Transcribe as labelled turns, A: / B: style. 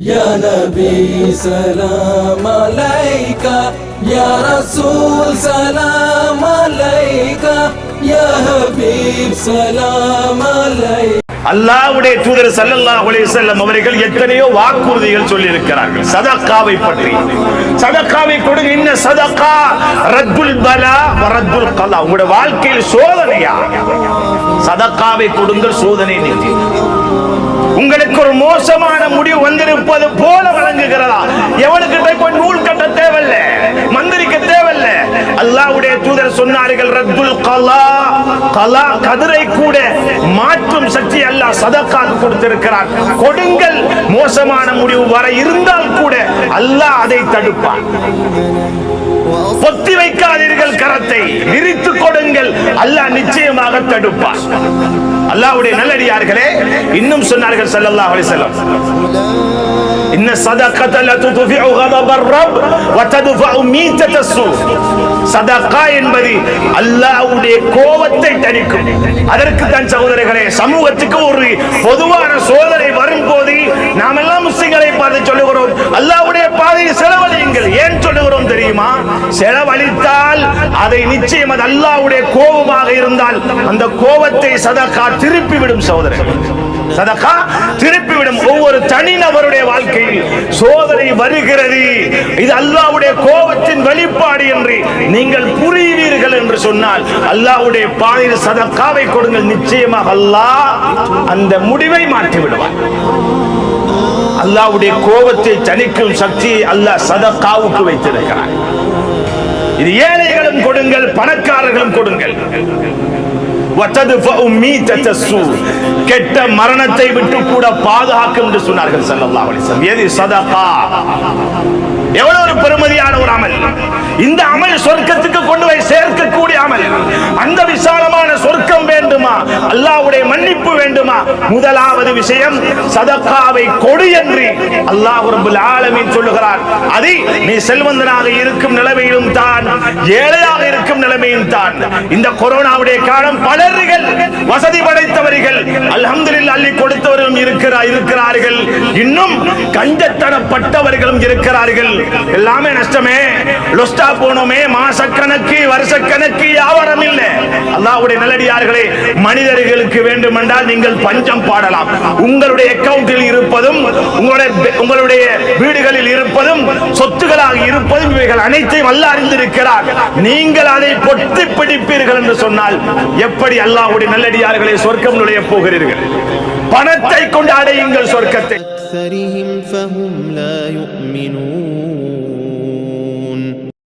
A: Ya Nabi salam alaika, Ya Rasul salam alaika, Ya Habib salam alaika.
B: அல்லாஹ்வுடைய தூதர் ஸல்லல்லாஹு அலைஹி வஸல்லம் அவர்கள் எத்தனையோ வாக்குறுதிகள் சொல்லி இருக்கிறார்கள் சதகாவை பற்றி. சதகாவை கொடுங்க, இன்ன சதகா ரத்துல் பலா வ ரத்துல் கலா. உங்களுடைய வாழ்க்கையில் சோதனையா, சதகாவை கொடுங்கள், சோதனை நீங்கி. உங்களுக்கு ஒரு மோசமான முடிவு வந்திருப்பது போல வழங்குகிறதா? எவனுக்கிட்ட போய் நூல் கட்ட தேவையில்ல, மந்திரிக்க தேவையில்ல. அல்லாஹ்வுடைய தூதர் சொன்னார்கள், ரத்துல் கலா, கலா கதிரை கூட மாற்றும் சக்தி அல்லாஹ் சதகாக்கு கொடுத்திருக்கிறார். கொடுங்கள், மோசமான முடிவு வர இருந்தால் கூட அல்லாஹ் அதை தடுப்பார். பொத்தி வைக்காதீர்கள், கரத்தை விரித்து கொடுங்கள், அல்லாஹ் நிச்சயமாக தடுப்பார். அல்லாஹ்வுடைய நல்லடியார்களே, இன்னும் சொன்னார்கள் ஸல்லல்லாஹு அலைஹி வஸல்லம், இன்ன ஸதகத லதுத்ஃபிஉ கதபர் ரப் வ தத்ஃபஉ மீத்தஸ் ஸூ. சதகா என்பது அல்லாஹ்வுடைய கோபத்தை தணிக்கும். அதற்கு தான் சகோதரர்களே, சமூகத்துக்கு ஒரு பொதுவான சோதனை வரும்போது நாம் எல்லாம் முஸ்லிம்களை பார்த்து சொல்லுகிறோம், அல்லாஹ்வுடைய பாதையில் செலவழியுங்கள். ஏன் சொல்லுகிறோம் தெரியுமா? செலவழித்தால் அதை நிச்சயம் அது அல்லாஹ்வுடைய கோபமாக இருந்தால் அந்த கோபத்தை சதகா திருப்பிவிடும். சகோதரர்கள், சதகா திருப்பிவிடும். ஒவ்வொரு தனிநபருடைய வாழ்க்கையில் சோதனை வருகிறது, இது அல்லாஹ்வுடைய கோபத்தின் வெளிப்பாடு என்று நீங்கள் புரிவீர்கள் என்று சொன்னால் அல்லாஹ்வுடைய பாதையில் சதகாவை கொடுங்கள், நிச்சயமாக அல்லாஹ் அந்த முடிவை மாற்றி விடுவார். அல்லாஹ்வுடைய கோபத்தை தணிக்கும் சக்தியை அல்லாஹ் சதகாவுக்கு வைத்திருக்கிறார். இது ஏழைகளும் கொடுங்கள், பணக்காரர்களும் கொடுங்கள். கெட்ட மரணத்தை விட்டு கூட பாதுகாக்கும் என்று சொன்னார்கள் ஸல்லல்லாஹு அலைஹி வஸல்லம். எது சதகா? எவ்வளவு ஒரு பெருமதியான ஒரு அமல். இந்த அமல் சொர்க்கத்துக்கு கொண்டு போய் சேர்க்கக்கூடிய அமல். அந்த விசாலமான சொர்க்கம் வேண்டுமா, அல்லாஹ்வுடைய மன்னிப்பு வேண்டுமா, முதலாவது விஷயம் சதகாவை கொடு என்று அல்லாஹ் ரப்பல் ஆலமீன் சொல்லுகிறார். அது நீ செல்வந்தனாக இருக்கும் நிலைமையிலும் தான், ஏழையாக இருக்கும் நிலைமையிலும் தான். இந்த கொரோனாவுடைய காலம் பலர்கள், வசதி படைத்தவர்கள் அல்ஹம்துலில்லாஹ் அள்ளி கொடுத்தவர்களும் இருக்கிறார்கள், இன்னும் கஞ்சத்தனப்பட்டவர்களும் இருக்கிறார்கள். எல்லாமே நஷ்டமே, லொஸ்டா போனோமே, மாசக்கணக்கு வருஷக்கணக்கு வியாபாரம் இல்லை. அல்லாஹ்வுடைய நல்லடியார்களே, மனிதர்களுக்கு வேண்டுமென்றால் நீங்கள் பஞ்சம் பாடலாம். உங்களுடைய அக்கவுண்டில் இருப்பதும், உங்களுடைய வீடுகளில் இருப்பதும், சொத்துக்களாக இருப்பதும், இவைகள் அனைத்தையும் அல்லாஹ் அறிந்திருக்கிறார். நீங்கள் அதை பொத்தி பிடிப்பீர்கள் என்று சொன்னால் எப்படி அல்லாஹ்வுடைய நல்லடியார்களே சொர்க்கம் நுழைய போகிறீர்கள்? பணத்தை கொண்டு அடையுங்கள் சொர்க்கத்தை.
C: فهم لا يؤمنون